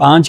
5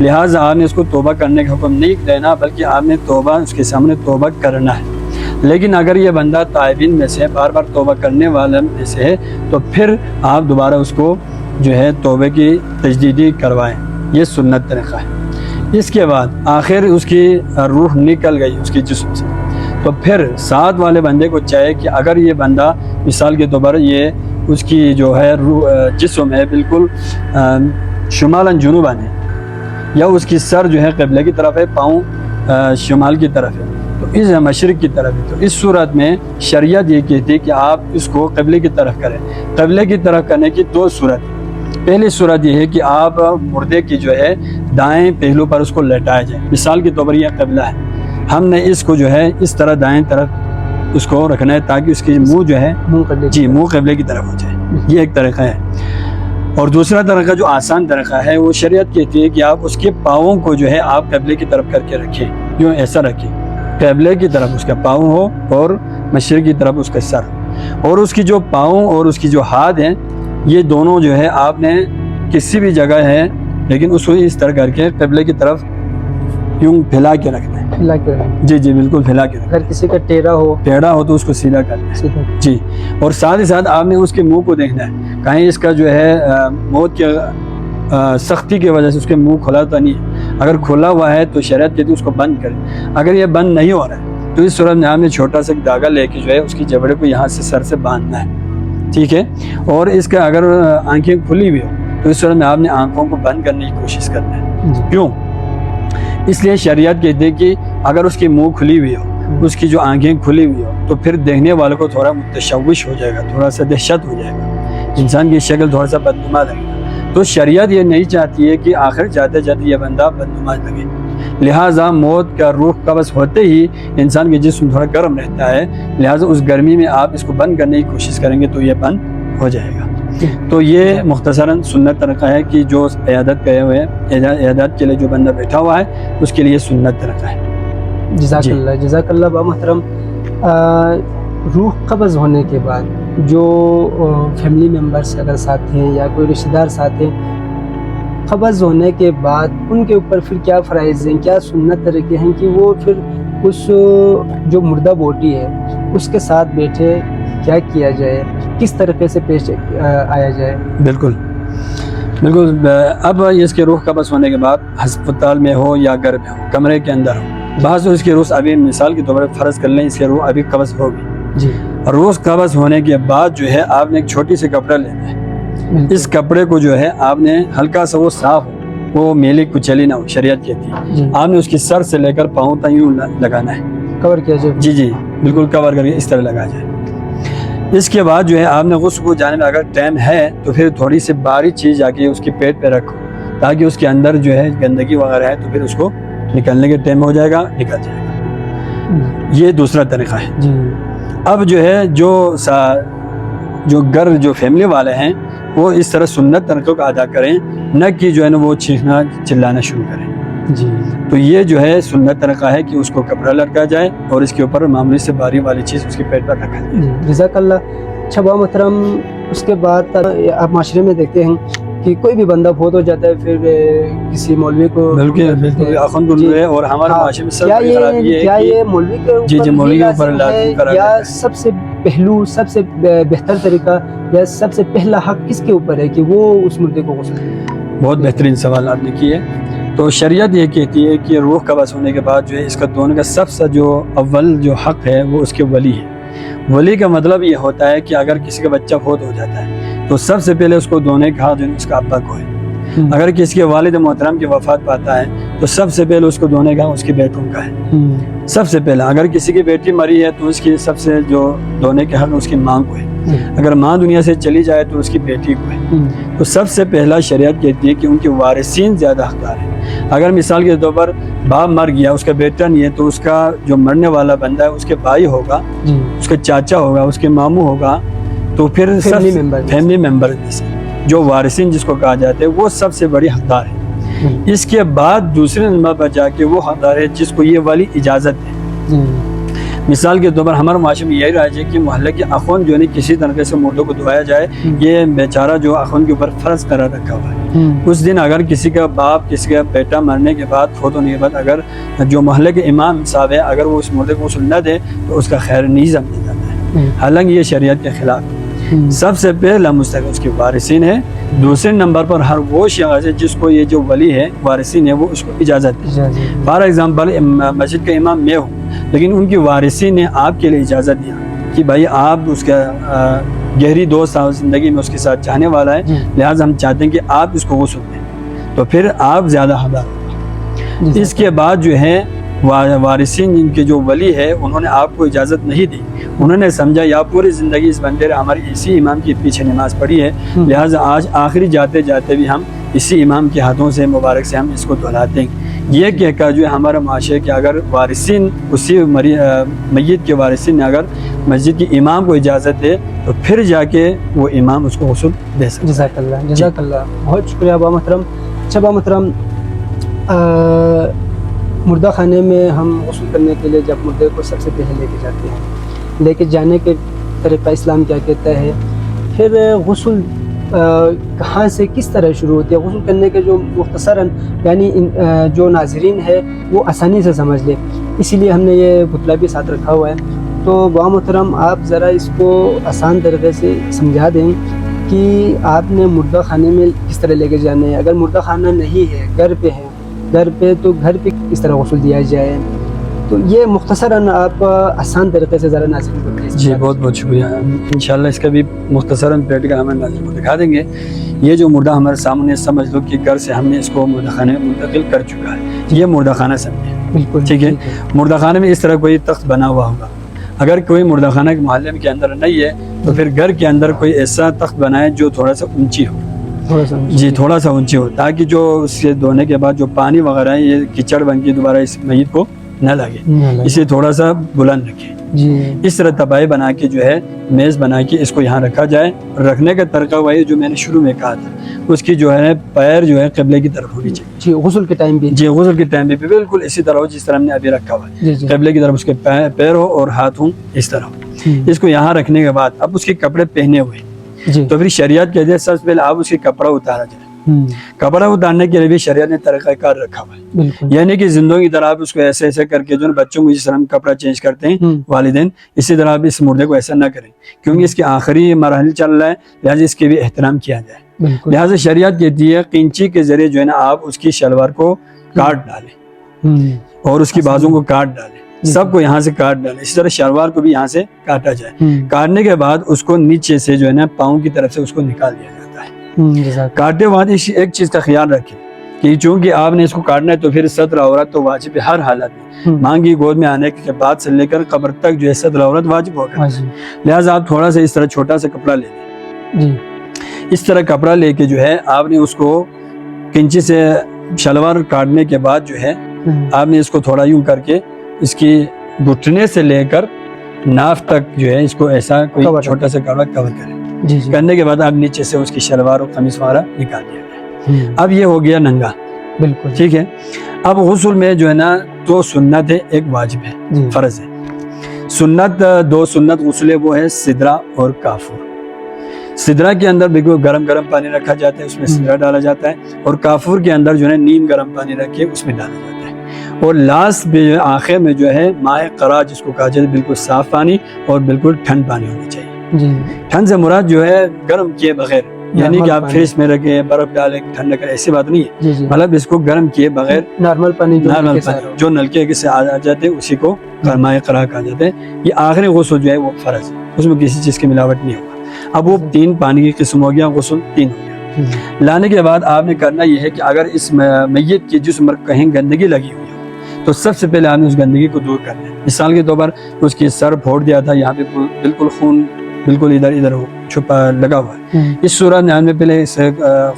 لہٰذا آپ نے اس کو توبہ کرنے کا حکم نہیں دینا، بلکہ آپ نے توبہ اس کے سامنے توبہ کرنا ہے۔ لیکن اگر یہ بندہ تائبین میں سے بار بار توبہ کرنے والا میں سے ہے تو پھر آپ دوبارہ اس کو جو ہے توبے کی تجدیدی کروائیں، یہ سنت طریقہ ہے۔ اس کے بعد آخر اس کی روح نکل گئی اس کی جسم سے، تو پھر ساتھ والے بندے کو چاہے کہ اگر یہ بندہ مثال کے طور پر یہ اس کی جو ہے جسم ہے بالکل شمالاً جنوباً ہے، یا اس کی سر جو ہے قبلے کی طرف ہے، پاؤں شمال کی طرف ہے، تو اس مشرق کی طرف ہے، تو اس صورت میں شریعت یہ کہتی ہے کہ آپ اس کو قبلے کی طرف کریں۔ قبلے کی طرف کرنے کی دو صورت ہے۔ پہلی صورت یہ ہے کہ آپ مردے کی جو ہے دائیں پہلو پر اس کو لٹایا جائے، مثال کے طور پر یہ قبلہ ہے، ہم نے اس کو جو ہے اس طرح دائیں طرف اس کو رکھنا ہے تاکہ اس کی منہ جو ہے منہ قبلے کی طرف ہو جائے، یہ ایک طریقہ ہے۔ اور دوسرا طریقہ جو آسان طریقہ ہے وہ شریعت کہتی ہے کہ آپ اس کے پاؤں کو جو ہے آپ قبلے کی طرف کر کے رکھیں، یوں ایسا رکھیں، قبلے کی طرف اس کا پاؤں ہو اور مشرق کی طرف اس کا سر، اور اس کی جو پاؤں اور اس کی جو ہاتھ ہیں یہ دونوں جو ہے آپ نے کسی بھی جگہ ہے لیکن اس کو اس طرح کر کے قبلے کی طرف یوں پھیلا کے رکھنا ہے، پھیلا کے رکھنا، جی جی بالکل پھیلا کے رکھنا۔ اگر کسی کا ٹیڑھا ہو تو اس کو سیدھا کرنا ہے، سیدھا، جی۔ اور ساتھ ہی ساتھ آپ نے اس کے منہ کو دیکھنا ہے، کہیں اس کا جو ہے موت کے سختی کی وجہ سے اس کے منہ کھلا تو نہیں ہے، اگر کھلا ہوا ہے تو شریعت کہتی ہے اس کو بند کریں، اگر یہ بند نہیں ہو رہا ہے تو اس صورت میں آپ نے چھوٹا سا دھاگا لے کے جو ہے اس کی جبڑے کو یہاں سے سر سے باندھنا ہے، ٹھیک ہے۔ اور اس کا اگر آنکھیں کھلی ہوئی ہو تو اس صورت میں آپ نے آنکھوں کو بند کرنے کی کوشش کرنا ہے، کیوں؟ اس لیے شریعت کہتی ہے کہ اگر اس کی منہ کھلی ہوئی ہو، اس کی جو آنکھیں کھلی ہوئی ہو تو پھر دیکھنے والوں کو تھوڑا متشوش ہو جائے گا، تھوڑا سا دہشت ہو جائے گا، انسان کی شکل تھوڑا سا بدنما لگے گا، تو شریعت یہ نہیں چاہتی ہے کہ آخر جاتے جاتے یہ بندہ بدنما لگے، لہٰذا موت کا روح قبض ہوتے ہی انسان کے جسم تھوڑا گرم رہتا ہے، لہٰذا اس گرمی میں آپ اس کو بند کرنے کی کوشش کریں گے تو یہ بند ہو جائے گا۔ تو یہ مختصراً سنت طریقہ ہے کہ جو عیادت کہے ہوئے عیادت کے لیے جو بندہ بیٹھا ہوا ہے اس کے لیے سنت طریقہ ہے۔ جزاک اللہ با محترم۔ روح قبض ہونے کے بعد جو فیملی ممبرس اگر ساتھ ہیں یا کوئی رشتہ دار ساتھ ہیں، قبض ہونے کے بعد ان کے اوپر پھر کیا فرائض ہیں، کیا سنت طریقے ہیں کہ وہ پھر اس جو مردہ باڈی ہے اس کے ساتھ بیٹھے، کیا کیا جائے، کس طریقے سے پیش آیا جائے؟ بالکل بالکل۔ اب اس کی روح قبض ہونے کے بعد ہسپتال میں ہو یا گھر میں ہو، کمرے کے اندر ہو، بعض اس کی روح ابھی مثال کے طور پر فرض کر لیں اس کی روح ابھی قبض ہوگی جی، روح قبض ہونے کے بعد جو ہے آپ نے ایک چھوٹی سی کپڑا لینا ہے، اس کپڑے کو جو ہے آپ نے ہلکا سا وہ صاف ہو، وہ میلی کچلی نہ ہو، شریعت کہتی ہے آپ نے اس کی سر سے لے کر پاؤں تک یوں لگانا ہے، کور کیا جائے، جی جی بالکل کور کر کے اس طرح لگا جائے۔ اس کے بعد جو ہے آپ نے غسل کو جانے میں اگر ٹائم ہے تو پھر تھوڑی سی باریک چیز جا کے اس کے پیٹ پہ رکھو تاکہ اس کے اندر جو ہے گندگی وغیرہ ہے تو پھر اس کو نکلنے کے ٹائم ہو جائے گا، نکل جائے گا، یہ دوسرا طریقہ ہے جی۔ اب جو ہے جو گھر جو فیملی والے ہیں وہ اس طرح سنت طریقوں کا ادا کریں، نہ کہ جو ہے نا وہ چیخنا چلانا شروع کریں، جی۔ تو یہ جو ہے سنت طریقہ ہے کہ اس کو کپڑا لٹکا جائے اور اس کے اوپر معمولی سے باری والی چیز اس کے پیٹ پر رکھا جائے۔ جزاک اللہ۔ اچھا با محترم، اس کے بعد آپ معاشرے میں دیکھتے ہیں کہ کوئی بھی بندہ فوت ہو جاتا ہے پھر کسی مولوی کو بالکل اخوند ہے، اور ہمارے معاشرے میں سب کی خرابی ہے کہ یہ مولوی کے جی جی مولوی کے اوپر لازم کرا یا سب سے پہلو، سب سے بہتر طریقہ یا سب سے پہلا حق کس کے اوپر ہے کہ وہ اس مردے کو غسل دے؟ بہت بہترین سوال آپ نے کیے۔ تو شریعت یہ کہتی ہے کہ روح قبض ہونے کے بعد جو ہے اس کا دونوں کا سب سے جو اول جو حق ہے وہ اس کے ولی ہے۔ ولی کا مطلب یہ ہوتا ہے کہ اگر کسی کا بچہ فوت ہو جاتا ہے تو سب سے پہلے اس کو دھونے کا حق جو ہے اس کا ابا کو ہے۔ اگر کسی کے والد محترم کی وفات پاتا ہے تو سب سے پہلے اس کو دھونے کا اس کے بیٹوں کا ہے، سب سے پہلا۔ اگر کسی کی بیٹی مری ہے تو اس کی سب سے جو دھونے کے حق اس کی ماں کو ہے، اگر ماں دنیا سے چلی جائے تو اس کی بیٹی کو ہے۔ تو سب سے پہلا شریعت کہتی ہے کہ ان کے وارثین زیادہ حقدار ہیں۔ اگر مثال کے طور پر باپ مر گیا، اس کا بیٹا نہیں ہے، تو اس کا جو مرنے والا بندہ ہے اس کے بھائی ہوگا، اس کا چاچا ہوگا، اس کے ماموں ہوگا، تو پھر فیملی ممبر جو وارثین جس کو کہا جاتا ہے وہ سب سے بڑی حقدار ہے۔ اس کے بعد دوسرے نمبر پر جا کے وہ حقدار ہے جس کو یہ والی اجازت ہے۔ مثال کے طور پر ہمارے معاشرے میں یہی رائج ہے کہ محلے کے اخوان جو ہے کسی طریقے سے مردوں کو دھویا جائے، یہ بیچارہ جو اخوان کے اوپر فرض قرار رکھا ہوا ہے۔ اس دن اگر کسی کا باپ، کسی کا بیٹا مرنے کے بعد، فوت ہونے کے بعد اگر جو محلے کے امام صاحب ہے اگر وہ اس مردے کو غسل نہ دے تو اس کا خیر نہیں سمجھا جاتا ہے، حالانکہ یہ شریعت کے خلاف ہے۔ سب سے پہلا مستحق اس کے وارثین ہے، دوسرے نمبر پر ہر وہ شخص ہے جس کو یہ جو ولی ہے، وارثین ہے، وہ اس کو اجازت دے۔ فار ایگزامپل مسجد کا امام میں ہوں، لیکن ان کی وارثین نے آپ کے لیے اجازت دیا کہ بھائی آپ اس کا گہری دوست زندگی میں اس کے ساتھ چاہنے والا ہے، لہٰذا ہم چاہتے ہیں کہ آپ اس کو غسل دیں، تو پھر آپ زیادہ حقدار ہوگا۔ اس کے بعد جو ہے وارثین جن کے جو ولی ہے انہوں نے آپ کو اجازت نہیں دی، انہوں نے سمجھا یا پوری زندگی اس بندے نے ہماری اسی امام کے پیچھے نماز پڑھی ہے، لہٰذا آج آخری جاتے جاتے بھی ہم اسی امام کے ہاتھوں سے مبارک سے ہم اس کو دہلاتے ہیں۔ یہ کہہ کر جو ہے ہمارا معاشرے کہ اگر وارثین اسی میت کے وارثین نے اگر مسجد کے امام کو اجازت دے تو پھر جا کے وہ امام اس کو غسل دے سکتے۔ جزاک اللہ، جزاک اللہ، بہت شکریہ با محترم۔ اچھا با محترم، مردہ خانے میں ہم غسل کرنے کے لیے جب مردے کو سب سے پہلے لے کے جاتے ہیں، لے کے جانے کے طریقہ اسلام کیا کہتا ہے، پھر غسل کہاں سے کس طرح شروع ہوتی ہے؟ غسل کرنے کے جو مختصراً یعنی جو ناظرین ہے وہ آسانی سے سمجھ لے، اسی لیے ہم نے یہ پتلا بھی ساتھ رکھا ہوا ہے۔ تو با محترم آپ ذرا اس کو آسان طریقے سے سمجھا دیں کہ آپ نے مردہ خانے میں کس طرح لے کے جانے ہیں، اگر مردہ خانہ نہیں ہے، گھر پہ ہے، گھر پہ تو گھر پہ کس طرح غسل دیا جائے، تو یہ مختصراً آپ آسان طریقے سے ذرا ناظرین کو بتائیں۔ جی بہت بہت شکریہ، انشاءاللہ اس کا بھی مختصراً پریکٹیکل ہمیں ناظرین کو دکھا دیں گے۔ یہ جو مردہ ہمارے سامنے سمجھ لو کہ گھر سے ہم نے اس کو مردہ خانے میں منتقل کر چکا ہے، یہ مردہ خانہ سمجھے، بالکل ٹھیک ہے۔ مردہ خانے میں اس طرح کوئی تخت بنا ہوا ہوگا، اگر کوئی مردہ خانہ کے محلے کے اندر نہیں ہے تو پھر گھر کے اندر کوئی ایسا تخت بنائے جو تھوڑا سا اونچی ہو، تھوڑا سا اونچی ہو، تاکہ جو اس کے دھونے کے بعد جو پانی وغیرہ ہے یہ کیچڑ بن کے دوبارہ اس میت کو نہ لگے، اسے تھوڑا سا بلند رکھے۔ اس طرح تباہی بنا کے جو ہے میز بنا کے اس کو یہاں رکھا جائے۔ رکھنے کا طریقہ وہی جو میں نے شروع میں کہا تھا، اس کی جو ہے پیر جو ہے قبلے کی طرف ہونی چاہیے۔ جی غسل کے ٹائم بھی، جی غسل کے ٹائم بھی بالکل اسی طرح ہو جس طرح ہم نے ابھی رکھا ہوا ہے، قبلے کی طرف اس کے پیر ہو اور ہاتھ ہوں اس طرح ہو۔ اس کو یہاں رکھنے کے بعد اب اس کے کپڑے پہنے ہوئے تو پھر شریعت کہتے ہیں سب سے پہلے آپ اس کے کپڑا اتارا جائے۔ کپڑا اتارنے کے لیے بھی شریعت نے طریقہ کار رکھا ہوا ہے، یعنی کہ زندوں کی طرح آپ اس کو ایسے ایسے کر کے جو بچوں کو جس طرح ہم کپڑا چینج کرتے ہیں والدین، اسی طرح آپ اس مردے کو ایسا نہ کریں، کیونکہ اس کے آخری مراحل چل رہا ہے، لہٰذا اس کے بھی احترام کیا جائے۔ لہٰذا شریعت کہتی ہے قینچی کے ذریعے جو ہے نا آپ اس کی شلوار کو کاٹ ڈالیں اور اس کی بازوں کو کاٹ ڈالیں، سب کو یہاں سے کاٹ ڈالیں، اسی طرح شلوار کو بھی یہاں سے کاٹا جائے۔ کاٹنے کے بعد اس کو نیچے سے جو ہے نا پاؤں کی طرف سے اس کو نکال دیا جاتا ہے۔ کاٹتے بعد ایک چیز کا خیال رکھیں کہ چونکہ آپ نے اس کو کاٹنا ہے تو پھر ستر عورت تو واجب ہے ہر حالت میں، ماں کی گود میں آنے کے بعد سے لے کر قبر تک جو ہے ستر عورت واجب ہوگا، لہٰذا آپ تھوڑا سا اس طرح چھوٹا سا کپڑا لے لیں۔ اس طرح کپڑا لے کے جو ہے آپ نے اس کو کنچی سے شلوار کاٹنے کے بعد جو ہے آپ نے اس کو تھوڑا یوں کر کے اس کی گھٹنے سے لے کر ناف تک جو ہے اس کو ایسا کوئی چھوٹا سا کپڑا کور کریں۔ کرنے کے بعد آپ نیچے سے اس کی شلوار اور قمیص وغیرہ نکال دیا جائے۔ اب یہ ہو گیا ننگا، بالکل ٹھیک ہے۔ اب غسل میں جو ہے نا دو سنت ہے، ایک واجب ہے، فرض ہے۔ سنت دو سنت غسل وہ ہے سدرا اور کافور۔ سدرا کے اندر بالکل گرم پانی رکھا جاتا ہے، اس میں سدرا ڈالا جاتا ہے، اور کافور کے اندر جو ہے نیم گرم پانی رکھ کے اس میں ڈالا جاتا ہے، اور لاسٹ میں جو ہے آخر میں جو ہے ماء قرا جس کو کہا جاتا ہے، بالکل صاف پانی اور بالکل ٹھنڈ پانی ہونا چاہیے۔ ٹھنڈ سے مراد جو ہے گرم کیے بغیر، یعنی کہ آپ فریج میں رکھیں برف ڈالیں ٹھنڈا کریں، ایسی بات نہیں ہے، مطلب اس کو گرم کیے بغیر نارمل پانی جو نلکے کے سے آ جاتے ہیں اسی کو ماء قرا کہا جاتا ہے۔ یہ آخری غسل جو ہے وہ فرض ہے، اس میں کسی چیز کی ملاوٹ نہیں ہوگا۔ اب وہ تین پانی کی قسم ہو گیا، غسل تین ہو گیا۔ لانے کے بعد آپ نے کرنا یہ ہے کہ اگر اس میت کی جسم پر کہیں گندگی لگی ہوئی ہو تو سب سے پہلے آپ نے اس گندگی کو دور کرنا ہے۔ مثال کے طور پر اس کی سر پھوڑ دیا تھا، یہاں پہ بالکل خون بالکل ادھر ہو چھپا لگا ہوا ہے، اس صورت میں ہمیں پہلے اس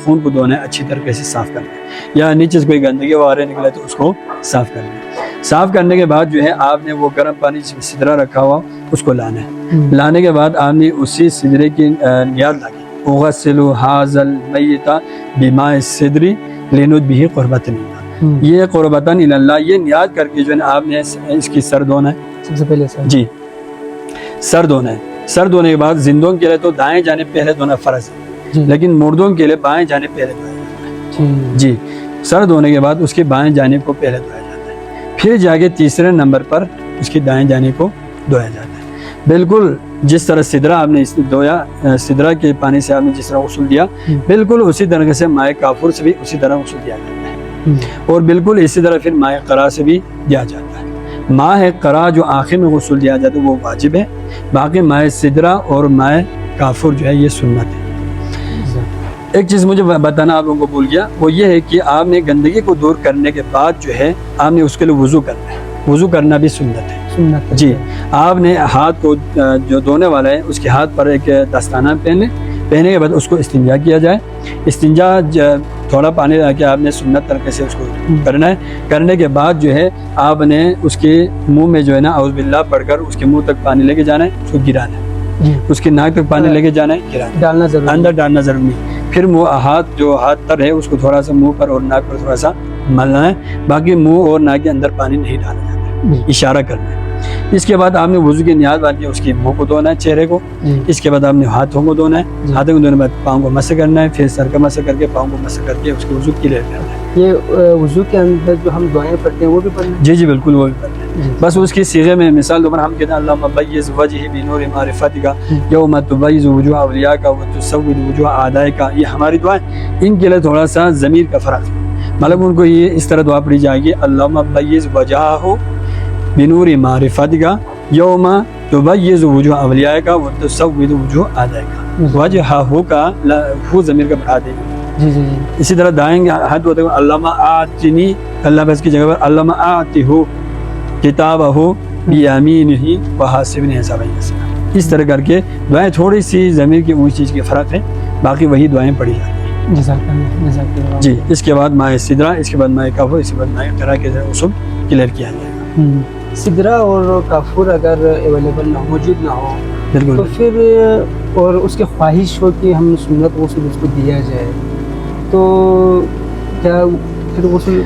خون کو دھونا ہے، اچھی طریقے سے صاف کرنا ہے، یا نیچے سے کوئی گندگی وغیرہ نکلے تو اس کو صاف کرنا ہے۔ صاف کرنے کے بعد جو ہے آپ نے وہ گرم پانی جس میں سدرا رکھا ہوا اس کو لانا ہے۔ لانے کے بعد آپ نے اسی سدرے کی نیاز لگی، اغسل ھذا المیت بماء السدر لنطیب به قربۃ اللہ، یہ قربتاً اللہ، یہ نیاز کر کے جو ہے نا آپ نے اس کی سر دھونا ہے سب سے پہلے سر، جی سر دھونا ہے۔ سر دھونے کے بعد زندوں کے لیے تو دائیں جانب پہلے دھونا فرض ہے، لیکن مردوں کے لیے بائیں جانب پہلے دھویا جاتا ہے جی۔ سر دھونے کے بعد اس کی بائیں جانب کو پہلے دھویا جاتا ہے، پھر جا کے تیسرے نمبر پر اس کی دائیں جانب کو دھویا جاتا ہے۔ بالکل جس طرح سدرا آپ نے دھویا، سدرا کے پانی سے آپ نے جس طرح غسل دیا، بالکل اسی طرح سے مائع کافور سے بھی اسی طرح غسل دیا جاتا ہے، اور بالکل اسی طرح پھر مائع قرا سے بھی دیا جاتا ہے۔ مائع قرا جو آخر میں غسل دیا جاتا ہے وہ واجب ہے، باقی مائع سدرا اور مائع کافور جو ہے یہ سنت ہے۔ ایک چیز مجھے بتانا آپ لوگوں کو بھول گیا، وہ یہ ہے کہ آپ نے گندگی کو دور کرنے کے بعد جو ہے آپ نے اس کے لیے وضو کرنا ہے، وضو کرنا بھی سنت ہے جی۔ آپ نے ہاتھ کو جو دھونے والا ہے اس کے ہاتھ پر ایک دستانہ پہننے کے بعد اس کو استنجا کیا جائے۔ استنجا تھوڑا پانی لا کے آپ نے سنت طریقے سے اس کو کرنا ہے۔ کرنے کے بعد جو ہے آپ نے اس کے منہ میں جو ہے نا اعوذ باللہ پڑھ کر اس کے منہ تک پانی لے کے جانا ہے، اس کو گرانا ہے، اس کی ناک تک پانی لے کے جانا ہے، گرانا ڈالنا ضروری، اندر ڈالنا ضروری نہیں۔ پھر ہاتھ تر ہے اس کو تھوڑا سا منہ پر اور ناک پر تھوڑا سا ملنا ہے، باقی منہ اور ناک کے اندر پانی نہیں ڈالا جاتا ہے، اشارہ کرنا ہے۔ اس کے بعد آپ نے وضو کی نیاز باندھی ہے، اس کی منہ کو دھونا ہے، چہرے کو، اس کے بعد آپ نے ہاتھوں کو دھونا ہے، ہاتھوں کو دھونے کے بعد پاؤں کو مسح کرنا ہے، پھر سر کا مسح کر کے پاؤں کو مسح کر کے اس کے وضو کلیئر کرنا ہے۔ یہ وضو کے اندر جو ہم دعائیں پڑھتے ہیں وہ بھی پڑھنا ہے؟ جی بالکل وہ بھی پڑھنا ہے، بس اس کی صیغے میں مثال دوبارہ ہم کہتے ہیں اللہم بیض وجہی بنور معرفتک یوم تبیض وجوہ اولیاءک وتسود وجوہ اعدائک، یہ ہماری دعائیں، ان کے لیے تھوڑا سا ضمیر کا فرق ہے، مطلب ان کو یہ اس طرح دعا پڑھی جائے گی اللہم بیض وجہہ بنور معرفتک یوم تبیض وجوہ اولیائک وتسود وجوہ اعدائک، وجہہ کا ہو ضمیر کا بڑھا دیں گے جی۔ اسی طرح دائیں ہاتھ ہوتے ہوئے اللہم آتنی، اللہ بس کی جگہ پر اللہم آتہ کتابہ بیامینہ وحاسبنی حسابا یسیرا، اس طرح کر کے دعائیں تھوڑی سی ضمیر کی اونچ چیز کی فرق ہے، باقی وہی دعائیں پڑھی جاتی ہیں جی۔ اس کے بعد مائع سدرا، اس کے بعد مائع کافور، اس کے بعد مائع قرا کے ذریعے غسل کلیئر کیا جائے گا۔ سدرا اور کافور اگر اویلیبل نہ موجود نہ ہو بالکل تو پھر اور اس کی خواہش ہو کہ ہم سنت غسل اس کو دیا جائے تو کیا پھر غسل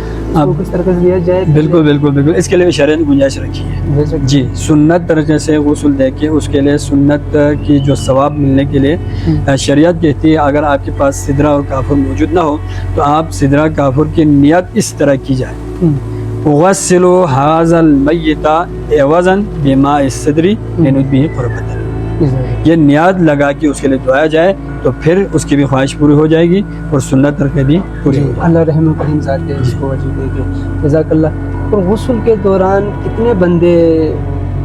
کس طرح سے دیا جائے؟ بالکل بالکل بالکل، اس کے لیے شریعت نے گنجائش رکھی ہے جی۔ سنت طریقے سے غسل دے کے اس کے لیے سنت کی جو ثواب ملنے کے لیے شریعت کہتی ہے اگر آپ کے پاس سدرا اور کافور موجود نہ ہو تو آپ سدرا کافور کی نیت اس طرح کی جائے، غسلوا هذا المیت عوضا بماء الصدر لنود به قربۃ، یہ نیاد لگا کے اس کے لیے دعایا جائے تو پھر اس کی بھی خواہش پوری ہو جائے گی اور سنت طریقے بھی پوری ہو جائے گی۔ اللہ رحم الرحیم ذات ہے، اس کو وجہ دے کے جزاک اللہ۔ اور غسل کے دوران کتنے بندے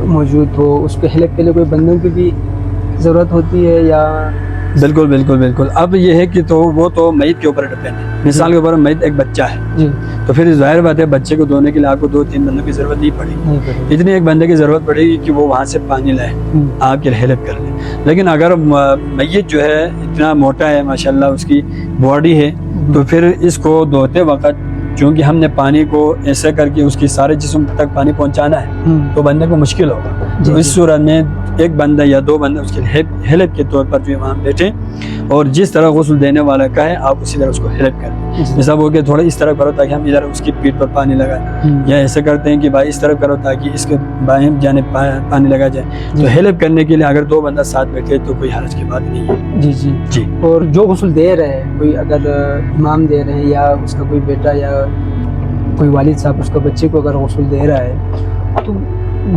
موجود ہو، اس کے حلق کے لیے کوئی بندوں کی بھی ضرورت ہوتی ہے یا؟ بالکل بالکل بالکل، اب یہ ہے کہ تو وہ تو میت کے اوپر ڈپینڈ ہے، مثال کے اوپر میت ایک بچہ ہے جی تو پھر ظاہر بات ہے بچے کو دھونے کے لیے آپ کو 2-3 بندوں کی ضرورت نہیں پڑے گی، اتنی ایک بندے کی ضرورت پڑے گی کہ وہ وہاں سے پانی لائے آپ کے ہیلپ کر لیں۔ لیکن اگر میت جو ہے اتنا موٹا ہے ماشاءاللہ اس کی باڈی ہے تو پھر اس کو دھوتے وقت چونکہ ہم نے پانی کو ایسے کر کے اس کی سارے جسم تک پانی پہنچانا ہے تو بندے کو مشکل ہوگا، تو اس صورت میں ایک بندہ یا 2 بندے اس کے ہیلپ کے طور پر جو وہاں بیٹھے اور جس طرح غسل دینے والا کا ہے آپ اسی طرح اس کو ہیلپ کریں، جیسا وہ کہ تھوڑا اس طرح کرو تاکہ ہم ادھر اس کی پیٹھ پر پانی لگائیں، یا ایسے کرتے ہیں کہ بھائی اس طرح کرو تاکہ اس کے بائیں جانب پانی لگا جائے، تو ہیلپ کرنے کے لیے اگر 2 بندہ ساتھ بیٹھے تو کوئی حرج کی بات نہیں ہے جی جی جی۔ اور جو غسل دے رہے ہیں، کوئی اگر امام دے رہے ہیں یا اس کا کوئی بیٹا یا کوئی والد صاحب اس کا بچے کو اگر غسل دے رہا ہے تو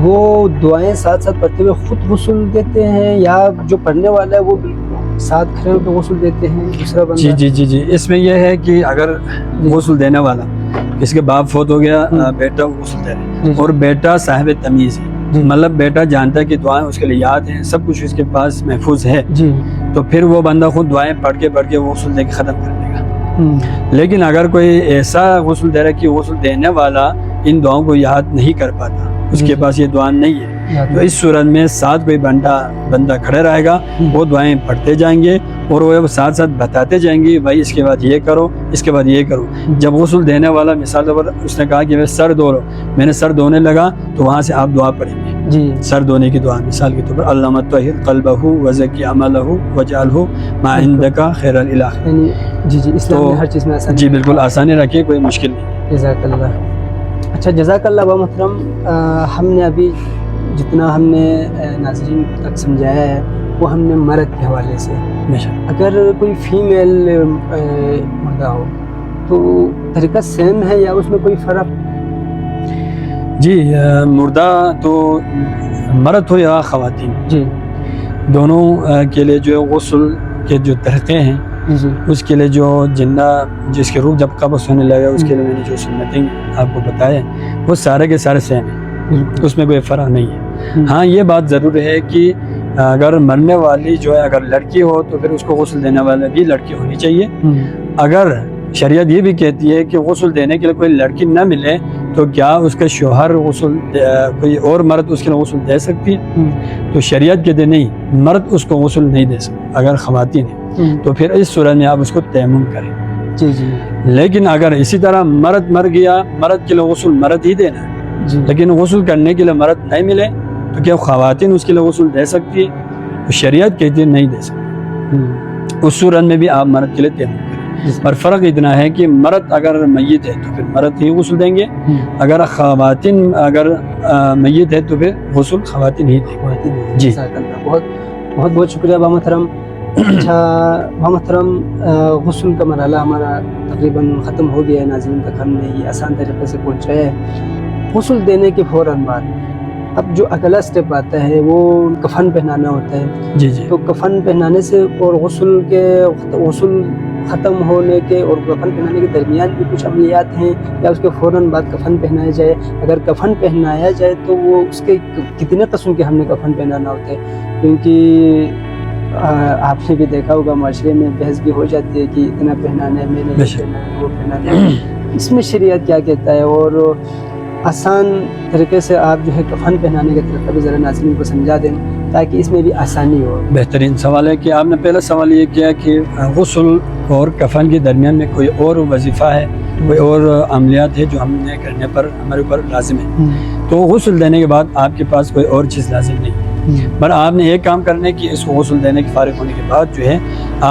وہ دعائیں ساتھ ساتھ پڑھتے ہوئے خود غسل دیتے ہیں یا جو پڑھنے والا ہے وہ بالکل ساتھ کھڑے ہو کے غسل دیتے ہیں دوسرا بندہ؟ جی جی جی جی، اس میں یہ ہے کہ اگر غسل دینے والا کسی کے باپ فوت ہو گیا، بیٹا غسل دے رہے اور بیٹا صاحب تمیز ہے، مطلب بیٹا جانتا ہے کہ دعائیں اس کے لیے یاد ہیں، سب کچھ اس کے پاس محفوظ ہے جی، تو پھر وہ بندہ خود دعائیں پڑھ کے وہ غسل دے کے ختم کر دے گا۔ لیکن اگر کوئی ایسا غسل دے رہا ہے کہ غسل دینے والا ان دعاؤں کو یاد نہیں کر پاتا، اس کے پاس یہ دعا نہیں ہے، تو اس صورت میں ساتھ کوئی بندہ کھڑے رہے گا، وہ دعائیں پڑھتے جائیں گے اور وہ ساتھ ساتھ بتاتے جائیں گے بھائی اس کے بعد یہ کرو، اس کے بعد یہ کرو۔ جب غسل دینے والا مثال طور پر اس نے کہا کہ میں سر دھو رہا ہوں، میں نے سر دھونے لگا تو وہاں سے آپ دعا پڑھیں گے جی، سر دھونے کی دعا مثال کے طور پر اللہم طہر قلبہ وزکی عملہ وجعلہ ما عندک خیر الالہ، یعنی جی جی اسلام میں ہر چیز میں آسانی، جی بالکل آسانی رکھے، کوئی مشکل نہیں۔ جزاک اللہ. اچھا جزاک اللہ با محترم. ہم نے ابھی جتنا ہم نے ناظرین تک سمجھایا ہے وہ ہم نے مرد کے حوالے سے. اگر کوئی فیمیل مردہ ہو تو طریقہ سیم ہے یا اس میں کوئی فرق؟ جی مردہ تو مرد ہو یا خواتین جی دونوں کے لیے جو غسل کے جو طریقے ہیں جی اس کے لیے جو جندہ جس کے روح جب قبض ہونے لگا اس کے لیے میں نے جو سنتیں آپ کو بتائے وہ سارے کے سارے سیم ہیں، اس میں کوئی فرق نہیں ہے. ہاں یہ بات ضرور ہے کہ اگر مرنے والی جو ہے اگر لڑکی ہو تو پھر اس کو غسل دینے والا بھی لڑکی ہونی چاہیے. اگر شریعت یہ بھی کہتی ہے کہ غسل دینے کے لیے کوئی لڑکی نہ ملے تو کیا اس کا شوہر غسل کوئی اور مرد اس کے لیے غسل دے سکتی ہے؟ تو شریعت کہتے نہیں، مرد اس کو غسل نہیں دے سکتا اگر خواتین ہیں، تو پھر اس صورت میں آپ اس کو تیمم کریں. جی جی. لیکن اگر اسی طرح مرد مر گیا، مرد کے لیے غسل مرد ہی دینا ہے، جی لیکن غسل کرنے کے لیے مرد نہیں ملے تو کیا خواتین اس کے لیے غسل دے سکتی ہے؟ تو شریعت کہتی ہے نہیں دے سکتی. اس صورت میں بھی آپ مرد کے لیے تیمم کریں. اور فرق اتنا ہے کہ مرد اگر میت ہے تو پھر مرد ہی غسل دیں گے، اگر خواتین اگر میت ہے تو پھر غسل خواتین ہی دیں گے. جی بہت بہت بہت شکریہ با محترم. اچھا با محترم، غسل کا مرحلہ ہمارا تقریباً ختم ہو گیا ہے. ناظرین تک ہم نے یہ آسان طریقے سے پہنچایا ہے. غسل دینے کے فوراً بعد اب جو اگلا سٹیپ آتا ہے وہ کفن پہنانا ہوتا ہے. جی جی. تو کفن پہنانے سے اور غسل ختم ہونے کے اور کفن پہنانے کے درمیان بھی کچھ عملیات ہیں یا اس کے فوراً بعد کفن پہنایا جائے؟ اگر کفن پہنایا جائے تو وہ اس کے کتنے قسم کے ہم نے کفن پہنانا ہوتا ہے؟ کیونکہ آپ نے بھی دیکھا ہوگا معاشرے میں بحث بھی ہو جاتی ہے کہ اتنا پہنانا ہے، میں نے پہنانا ہے، وہ پہنانا ہے. اس میں شریعت کیا کہتا ہے؟ اور آسان طریقے سے آپ جو ہے کفن پہنانے کا طریقہ بھی ذرا ناظرین کو سمجھا دیں تاکہ اس میں بھی آسانی ہو. بہترین سوال ہے کہ آپ نے پہلا سوال یہ کیا کہ غسل اور کفن کے درمیان میں کوئی اور وظیفہ ہے، کوئی اور عملیات ہے جو ہم نے کرنے پر ہمارے اوپر لازم ہے. تو غسل دینے کے بعد آپ کے پاس کوئی اور چیز لازم نہیں، پر آپ نے ایک کام کرنے کی اس کو غسل دینے کے فارغ ہونے کے بعد جو ہے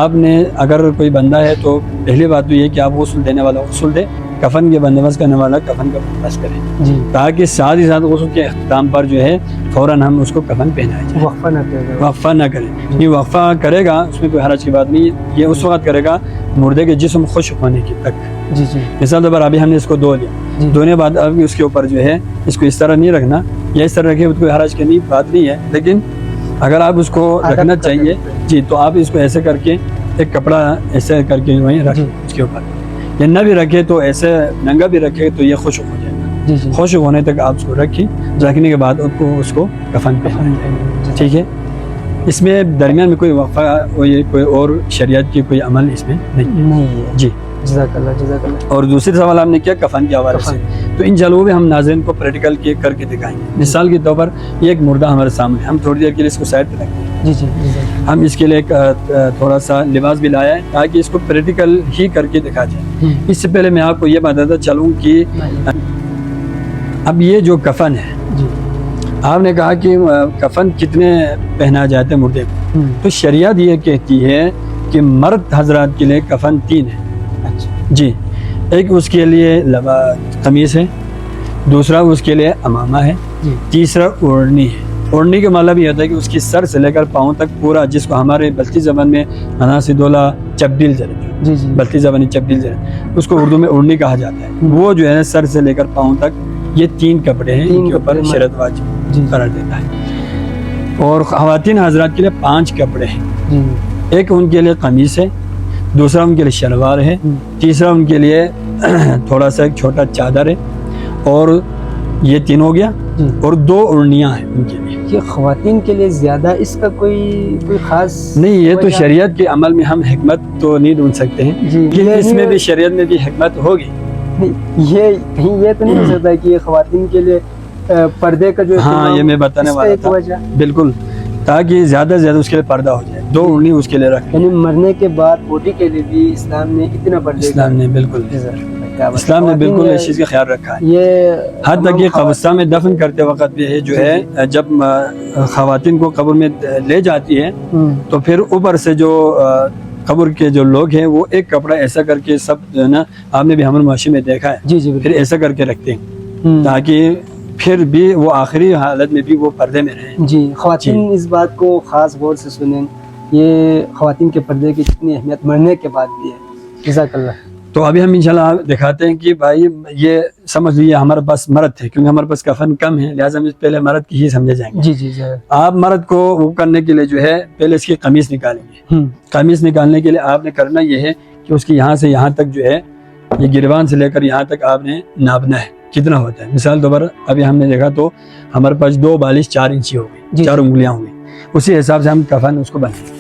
آپ نے اگر کوئی بندہ ہے تو پہلی بات تو یہ کہ آپ غسل دینے والا غسل دے، کفن کے بندوبست کرنے والا کفن کا بندوبست کرے جی، تاکہ ساتھ ہی ساتھ غسل کے اختتام پر جو ہے فوراً ہم اس کو کفن پہنائے جائے. وقفہ نہ کرے. وقفہ نہ کرے. یہ وقفہ کرے گا اس میں کوئی حرج کی بات نہیں. یہ اس وقت کرے گا مردے کے جسم خشک ہونے کی تک. جی جی. مثال طور پر ابھی ہم نے اس کو دھو لیا، دھونے بعد اب اس کے اوپر جو ہے اس کو اس طرح نہیں رکھنا، یا اس طرح رکھے کوئی حرج کی بات نہیں ہے. لیکن اگر آپ اس کو رکھنا چاہیے جی تو آپ اس کو ایسے کر کے ایک کپڑا ایسے کر کے وہیں رکھ اس کے اوپر، یا نہ بھی رکھے تو ایسے ننگا بھی رکھے تو یہ خشک ہو جائے گا. جی جی. خشک ہونے تک آپ اس کو رکھیں، رکھنے کے بعد اس کو کفن پہنائیں. ٹھیک ہے. اس میں درمیان میں کوئی وقفہ کوئی اور شریعت کی کوئی عمل اس میں نہیں ہے. جی. جزاک اللہ جزاک اللہ. اور دوسری سوال ہم نے کیا کفن کے حوالے سے، تو انشاءاللہ وہ بھی ہم ناظرین کو پریکٹیکل کر کے دکھائیں گے. مثال کے طور پر یہ ایک مردہ ہمارے سامنے، ہم تھوڑی دیر کے لیے اس کو سائڈ پہ رکھتے ہیں. جی جی. ہم اس کے لیے ایک تھوڑا سا لباس بھی لایا ہے تاکہ اس کو پریکٹیکل ہی کر کے دکھا جائے. اس سے پہلے میں آپ کو یہ بتاتا چلوں کہ اب یہ جو کفن ہے جی، آپ نے کہا کہ کفن کتنے پہنا جاتے ہیں مردے کو، تو شریعت یہ کہتی ہے کہ مرد حضرات کے لیے کفن 3 ہے. جی. ایک اس کے لیے قمیص ہے، دوسرا اس کے لیے عمامہ ہے، تیسرا اوڑھنی ہے. اوڑھنی کا مطلب یہ ہوتا ہے کہ اس کی سر سے لے کر پاؤں تک پورا، جس کو ہمارے بلتی زبان میں مناسدولہ چبڈیل جرد، جی جی، بلتی زبانی چبڈیل جرد، اس کو اردو میں اوڑھنی کہا جاتا ہے. وہ جو ہے سر سے لے کر پاؤں تک یہ 3 کپڑے ہیں، ان کے اوپر شرط واجب قرار دیتا ہے. اور خواتین حضرات کے لیے 5 کپڑے ہیں. ایک ان کے لیے قمیص ہے، دوسرا ان کے لیے شلوار ہے، تیسرا ان کے لیے تھوڑا سا ایک چھوٹا چادر ہے، اور یہ 3 ہو گیا. اور 2 اوڑھنیاں ہیں ان کے لیے. یہ خواتین کے لیے زیادہ اس کا کوئی خاص نہیں، یہ تو شریعت کے عمل میں ہم حکمت تو نہیں ڈھونڈ سکتے ہیں کہ اس میں بھی شریعت میں بھی حکمت ہوگی. یہ کہیں یہ تو نہیں ہو سکتا کہ یہ خواتین کے لیے پردے کا جو، ہاں یہ میں بتانے والا تھا بالکل، تاکہ زیادہ سے زیادہ اس کے لیے پردہ ہو جائے. 2 اوڑھنی اس کے لیے رکھ، یعنی مرنے کے بعد باڈی کے لیے بھی اسلام نے اتنا پردے، اسلام نے بالکل اس چیز کا خیال رکھا ہے. یہ حد تک یہ قبرستان میں دفن کرتے وقت بھی ہے جو ہے، جب خواتین کو قبر میں لے جاتی ہے تو پھر اوپر سے جو قبر کے جو لوگ ہیں وہ ایک کپڑا ایسا کر کے سب جو ہے نا، آپ نے بھی ہمارے معاشرے میں دیکھا ہے، جی جی پھر بالکل. ایسا کر کے رکھتے ہیں تاکہ پھر بھی وہ آخری حالت میں بھی وہ پردے میں رہیں. جی خواتین اس بات کو خاص غور سے سنیں، یہ خواتین کے پردے کی کتنی اہمیت مرنے کے بعد بھی ہے. جزاک اللہ. تو ابھی ہم انشاءاللہ دکھاتے ہیں کہ بھائی یہ سمجھ لیجیے ہمارے پاس مرد تھے، کیونکہ ہمارے پاس کفن کم ہے، لہٰذا ہم پہلے مرد کی ہی سمجھے جائیں گے. جی جی جی. آپ مرد کو وہ کرنے کے لیے جو ہے پہلے اس کی قمیص نکالیں گے. قمیص نکالنے کے لیے آپ نے کرنا یہ ہے کہ اس کی یہاں سے یہاں تک جو ہے یہ گریبان سے لے کر یہاں تک آپ نے ناپنا ہے کتنا ہوتا ہے. مثال طور پر ابھی ہم نے دیکھا تو ہمارے پاس 2 بالش 4 انچی ہو گئی، 4 انگلیاں ہو گئی، اسی حساب سے ہم کفن اس کو بنائیں گے.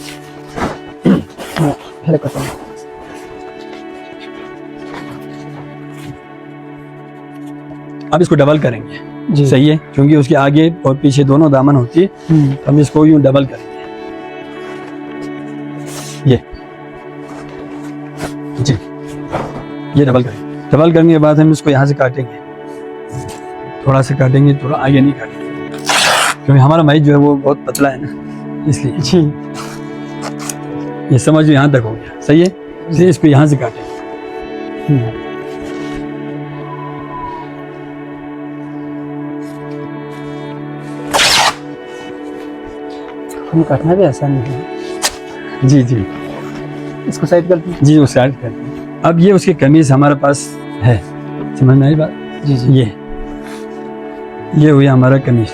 اب اس کو ڈبل کریں گے. جی صحیح ہے، کیونکہ اس کے آگے اور پیچھے دونوں دامن ہوتی ہے، ہم اس کو یوں ڈبل کریں گے. یہ جی یہ ڈبل کریں گے. ڈبل کرنے کے بعد ہم اس کو یہاں سے کاٹیں گے، تھوڑا سا کاٹیں گے، تھوڑا آگے نہیں کاٹیں گے کیونکہ ہمارا مائی جو ہے وہ بہت پتلا ہے نا، اس لیے. جی یہ سمجھ یہاں تک ہو گیا. صحیح ہے، اس لیے اس کو یہاں سے کاٹیں گے. ہم کاٹنا بھی آسان نہیں ہے. جی جی اس کو سائڈ کر دیں. جی وہ سائڈ کرتے ہیں. اب یہ اس کی قمیص ہمارے پاس ہے، سمجھ میں آئی بات. جی جی. یہ ہوئی ہمارا قمیص.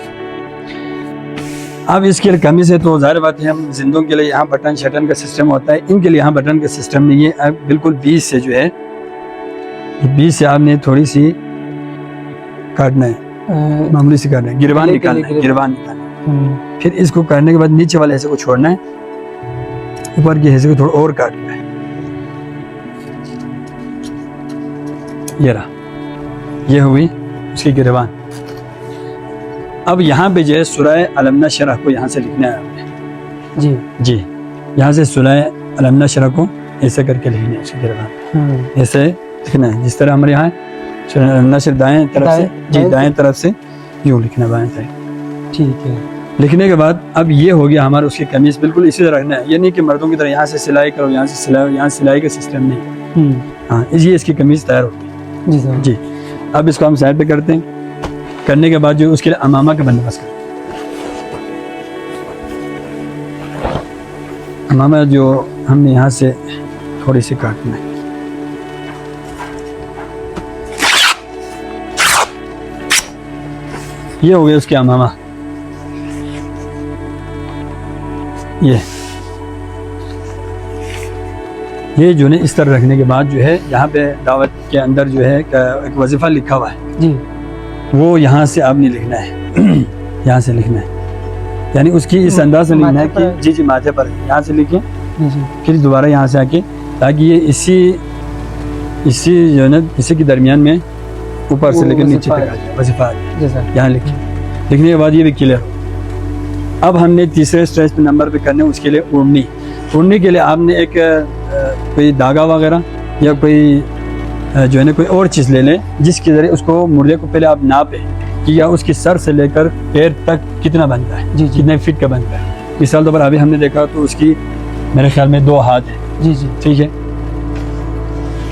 اب اس کے لیے قمیص ہے تو ظاہر بات ہے ہم زندوں کے لیے یہاں بٹن شٹن کا سسٹم ہوتا ہے، ان کے لیے یہاں بٹن کا سسٹم نہیں ہے. اب بالکل 20 سے جو ہے 20 سے آپ نے تھوڑی سی کاٹنا ہے، معمولی سے کاٹنا ہے، گریبان نکالنا ہے، گریبان نکالنا ہے. پھر اس کو کاٹنے کے بعد نیچے والے حصے کو چھوڑنا ہے، اوپر کے حصے کو تھوڑا اور کاٹنا ہے. یہ رہا، یہ ہوئی اس کی گریبان. اب یہاں پہ جو ہے سورہ الم نشرح کو یہاں سے لکھنا ہے آپ نے. جی جی یہاں سے سورہ الم نشرح کو ایسے کر کے لکھنا ہے، اس کی گریبان ایسے لکھنا ہے جس طرح ہمارے یہاں سورہ الم نشرح دائیں طرف سے، جی دائیں طرف سے یوں لکھنا ہے، بائیں طرف. ٹھیک ہے. لکھنے کے بعد اب یہ ہو گیا ہمارا اس کی قمیص بالکل اسی طرح رکھنا ہے. یہ نہیں کہ مردوں کی طرح یہاں سے سلائی کرو، یہاں سے سلائی، یہاں سلائی کا سسٹم نہیں. ہاں یہ اس کی قمیص تیار ہوگی. جی سر. جی اب اس کو ہم سائڈ پہ کرتے ہیں. کرنے کے بعد جو اس کے لیے امامہ کا بندوبست کرتے ہیں. امامہ جو ہم نے یہاں سے تھوڑی سی کاٹنا ہے. یہ ہو گیا اس کے امامہ. یہ جو ہے اس طرح رکھنے کے بعد جو ہے یہاں پہ دعوت کے اندر جو ہے ایک وظیفہ لکھا ہوا ہے، جی وہ یہاں سے آپ نے لکھنا ہے. یہاں سے لکھنا ہے، یعنی اس کی اس انداز سے لکھنا ہے کہ جی جی ماتھے پر یہاں سے لکھیں، پھر دوبارہ یہاں سے آ کے، تاکہ یہ اسی جو ہے نا اسی کے درمیان میں اوپر سے لے کے نیچے تک آ جائے وظیفہ آ جائے. یہاں لکھیں. لکھنے کے بعد یہ بھی کلیئر ہو. اب ہم نے تیسرے اسٹیج پہ نمبر پہ کرنے اس کے لیے اوڑھنی کے لیے آپ نے ایک کوئی دھاگا وغیرہ یا کوئی جو ہے نا کوئی اور چیز لے لیں جس کے ذریعے اس کو مردے کو پہلے آپ ناپیں کہ یا اس کی سر سے لے کر پیر تک کتنا بنتا ہے، جی کتنے فٹ کا بنتا ہے. مثال طور پر ابھی ہم نے دیکھا تو اس کی میرے خیال میں 2 ہاتھ ہیں. جی جی ٹھیک ہے.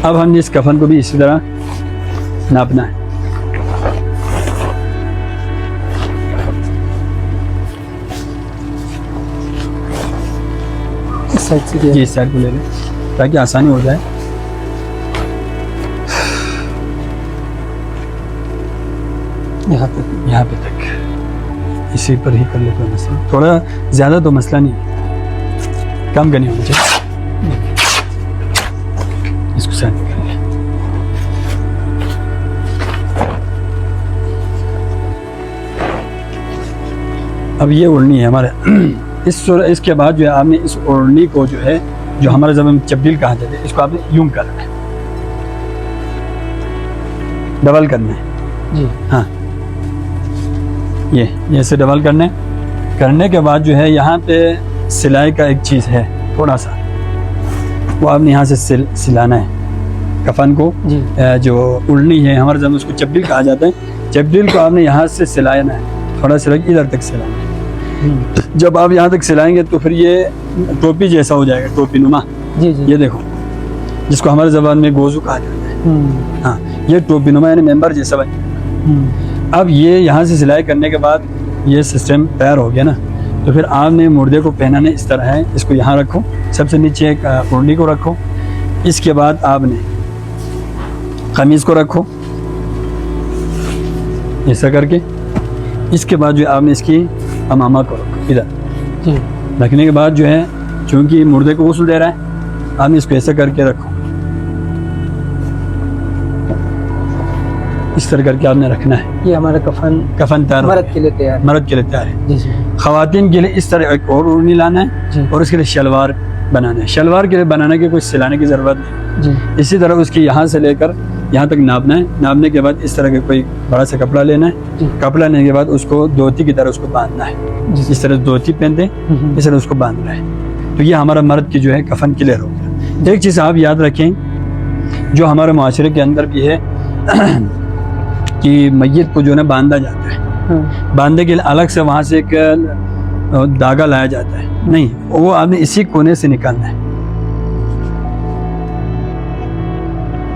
اب ہم نے اس کفن کو بھی اسی طرح ناپنا ہے. جی اس سائڈ کو لے لیں تاکہ آسانی ہو جائے. یہاں پہ تک اسی پر ہی کر لیتے ہیں. مسئلہ تھوڑا زیادہ تو مسئلہ نہیں ہے، کم کرنی ہونا چاہیے. اس کو سائڈ میں کر لیں. اب یہ اوڑھنی ہے ہمارے. اس کے بعد جو ہے آپ نے اس اوڑھنی کو جو ہے جو ہمارے زبان میں چبیل کہا جاتا ہے، اس کو آپ نے یوں کرنا ہے، ڈبل کرنا ہے. جی ہاں یہ ایسے ڈبل کرنے کے بعد جو ہے یہاں پہ سلائی کا ایک چیز ہے تھوڑا سا، وہ آپ نے یہاں سے سلانا ہے کفن کو. جی جو اوڑھنی ہے ہمارے زبان میں اس کو چبیل کہا جاتا ہے. چبیل کو آپ نے یہاں سے سلانا ہے، تھوڑا سا ادھر تک سلانا ہے. جب آپ یہاں تک سلائیں گے تو پھر یہ ٹوپی جیسا ہو جائے گا، ٹوپی نما. جی جی یہ دیکھو جس کو ہمارے زبان میں گوزو کہا جاتا ہے. ہاں یہ ٹوپی نما یعنی ممبر جیسا بن. اب یہ یہاں سے سلائی کرنے کے بعد یہ سسٹم تیار ہو گیا نا, تو پھر آپ نے مردے کو پہنانے اس طرح ہے, اس کو یہاں رکھو, سب سے نیچے ایک اوڑنی کو رکھو, اس کے بعد آپ نے قمیض کو رکھو ایسا کر کے, اس کے بعد جو آپ نے اس کی امامہ کو رکھو ادھر. جی رکھنے کے بعد جو ہے چونکہ مردے کو غسل دے رہا ہے, آپ نے اس کو ایسا کر کے رکھو, اس طرح کر کے آپ نے رکھنا ہے. یہ ہمارا کفن تیار ہو مرد کے لیے تیار ہے. مرد کے لیے تیار ہے. جی جی خواتین کے لیے اس طرح ایک اور اوڑنی لانا ہے جی اور اس کے لیے شلوار بنانا ہے. شلوار کے لیے بنانے کے کچھ سلانے کی ضرورت نہیں. جی اسی طرح اس کی یہاں سے لے کر یہاں تک ناپنا ہے. ناپنے کے بعد اس طرح کا کوئی بڑا سا کپڑا لینا ہے. جی کپڑا لینے کے بعد اس کو دھوتی کی طرح اس کو باندھنا ہے. جی جس طرح دھوتی پہنتے ہیں اس طرح اس کو باندھنا ہے. تو یہ ہمارا مرد کی جو ہے کفن کلیئر ہو گیا. ایک چیز آپ یاد رکھیں جو ہمارے معاشرے کے اندر بھی ہے کہ میت کو جو ہے نا باندھا جاتا ہے. باندھنے کے لیے الگ سے وہاں سے ایک دھاگا لایا جاتا ہے. نہیں, وہ آپ نے اسی کونے سے نکالنا ہے.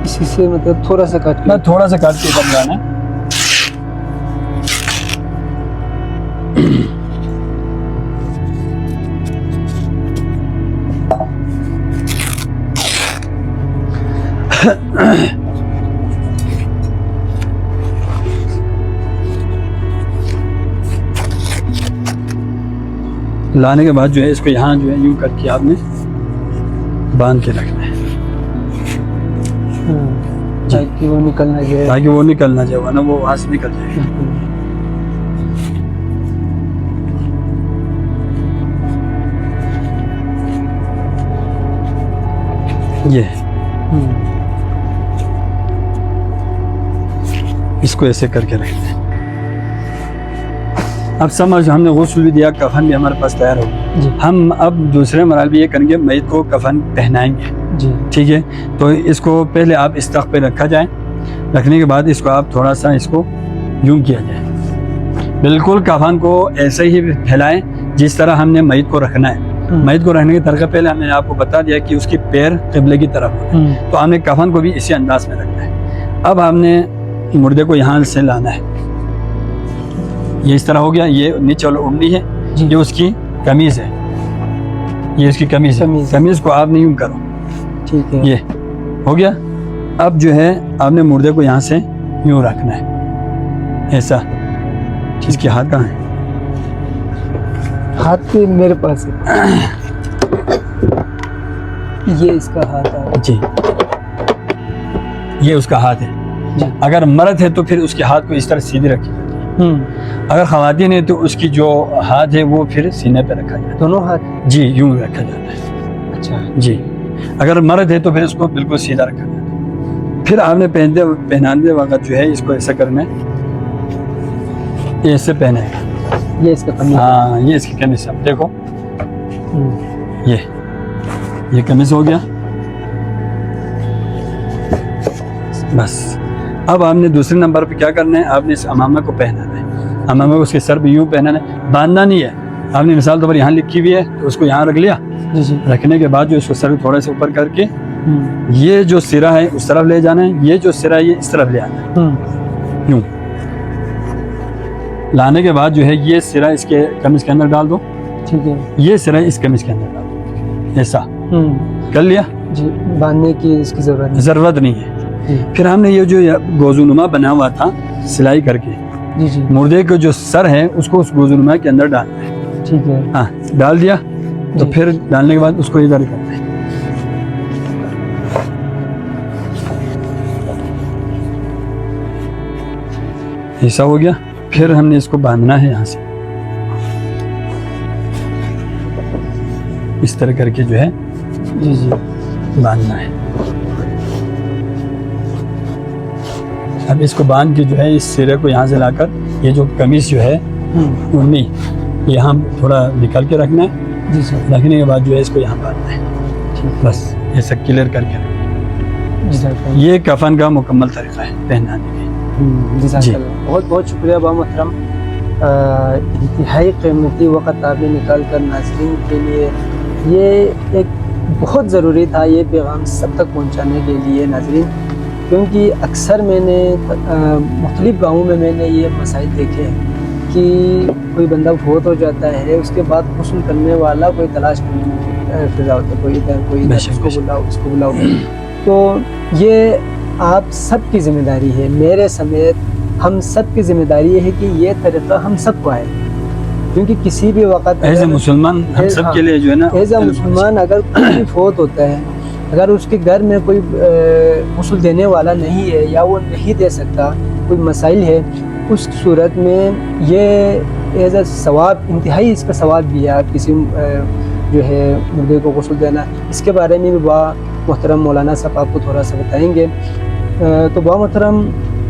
اسی سے مطلب تھوڑا سا کاٹ کے تھوڑا سا کاٹ کے ادھر جانا ہے. لانے کے بعد جو ہے اس کو یہاں جو ہے یوں کر کے آپ نے باندھ کے رکھنا ہے تاکہ وہ نکلنا جائے. تاکہ وہ نکلنا جائے, ورنہ وہ وہاں سے نکل جائے گا. یہ اس کو ایسے کر کے رکھتے ہیں. اب سمجھ ہم نے غسل بھی دیا, کفن بھی ہمارے پاس تیار ہو گیا. جی ہم اب دوسرے مرحلے بھی یہ کریں گے, میت کو کفن پہنائیں گے. جی ٹھیک ہے, تو اس کو پہلے آپ اس تخت پہ رکھا جائے. رکھنے کے بعد اس کو آپ تھوڑا سا اس کو یوں کیا جائے. بالکل کفن کو ایسے ہی پھیلائیں جس طرح ہم نے میت کو رکھنا ہے. میت کو رکھنے کے طریقہ پہلے ہم نے آپ کو بتا دیا کہ اس کی پیر قبلے کی طرف ہو, تو ہم نے کفن کو بھی اسی انداز میں رکھنا ہے. اب ہم نے مردے کو یہاں سے لانا ہے. یہ اس طرح ہو گیا. یہ نیچے والا اوڑنی ہے, یہ اس کی قمیض ہے, یہ اس کی قمیض ہے. قمیض کو آپ نے یوں کرو. ٹھیک ہے, یہ ہو گیا. اب جو ہے آپ نے مردے کو یہاں سے یوں رکھنا ہے ایسا. اس کے ہاتھ کہاں ہے؟ ہاتھ پہ میرے پاس ہے. یہ اس کا ہاتھ ہے. جی یہ اس کا ہاتھ ہے. جی اگر مرد ہے تو پھر اس کے ہاتھ کو اس طرح سیدھی رکھی جاتی ہے. اگر خواتین ہے تو اس کی جو ہاتھ ہے وہ پھر سینے پہ رکھا جاتا ہے. دونوں ہاتھ. جی یوں رکھا جاتا ہے. اچھا جی اگر مرد ہے تو پھر اس کو بالکل سیدھا رکھا جاتا ہے. پھر آپ نے پہنانے وقت جو ہے اس کو ایسا کرنا ہے, یہ ایسے پہنے گا. یہ اس کا قمیض. ہاں یہ اس کی قمیض ہے. دیکھو یہ قمیض ہو گیا. بس اب آپ نے دوسرے نمبر پہ کیا کرنا ہے, آپ نے اس امامہ کو پہنانا ہے. امامہ کو اس کے سر پہ یوں پہنانا ہے, باندھنا نہیں ہے. آپ نے مثال طور پر یہاں لکھی ہوئی ہے تو اس کو یہاں رکھ لیا. جی جی رکھنے کے بعد جو اس کو سر تھوڑا سا اوپر کر کے یہ جو سرا ہے اس طرف لے جانا ہے, یہ جو سرا ہے یہ اس طرف لے آنا ہے. یوں لانے کے بعد جو ہے یہ سرا اس کے قمیض کے اندر ڈال دو. ٹھیک ہے, یہ سرا اس قمیض کے اندر ڈال دو. ایسا کر لیا. جی باندھنے کی اس کی ضرورت نہیں ہے. پھر ہم نے یہ جو گوزونما بنا ہوا تھا سلائی کر کے, جی جی مردے کا جو سر ہے اس کو اس گوزونما کے اندر ڈالنا ہے. ٹھیک ہے, ہاں ڈال دیا. تو پھر ڈالنے کے بعد اس کو ادھر کرنا ہے. ایسا ہو گیا. پھر ہم نے اس کو باندھنا ہے یہاں سے اس طرح کر کے جو ہے جی جی باندھنا ہے. اب اس کو باندھ کے جو ہے اس سرے کو یہاں سے لا کر یہ جو قمیض جو ہے اڑنی یہاں تھوڑا نکال کے رکھنا ہے. جی سر. رکھنے کے بعد جو ہے اس کو یہاں باندھنا ہے. بس یہ سب کلیئر کر کے رکھنا. یہ کفن کا مکمل طریقہ ہے پہنانے کا. جی بہت بہت شکریہ با محترم. انتہائی قیمتی وقت آپ نے نکال کر ناظرین کے لیے یہ ایک بہت ضروری تھا یہ پیغام سب تک پہنچانے کے لیے ناظرین، کیونکہ اکثر میں نے مختلف گاؤں میں نے یہ مسائل دیکھے ہیں کہ کوئی بندہ فوت ہو جاتا ہے، اس کے بعد غسل کرنے والا کوئی تلاش کرنے میں فضا ہوتا ہے، کوئی ادھر اس کو بلاؤ اس کو بلاؤ۔ تو یہ آپ سب کی ذمہ داری ہے، میرے سمیت ہم سب کی ذمہ داری ہے کہ یہ طریقہ ہم سب کو آئے، کیونکہ کسی بھی وقت ایز اے مسلمان ہم سب کے لیے جو ہے نا، ایز اے مسلمان اگر کوئی بھی فوت ہوتا ہے، اگر اس کے گھر میں کوئی غسل دینے والا نہیں ہے یا وہ نہیں دے سکتا، کوئی مسائل ہے، اس صورت میں یہ ایز اے ثواب، انتہائی اس کا ثواب بھی ہے کسی جو ہے مردے کو غسل دینا۔ اس کے بارے میں بھی با محترم مولانا صاحب آپ کو تھوڑا سا بتائیں گے۔ تو با محترم،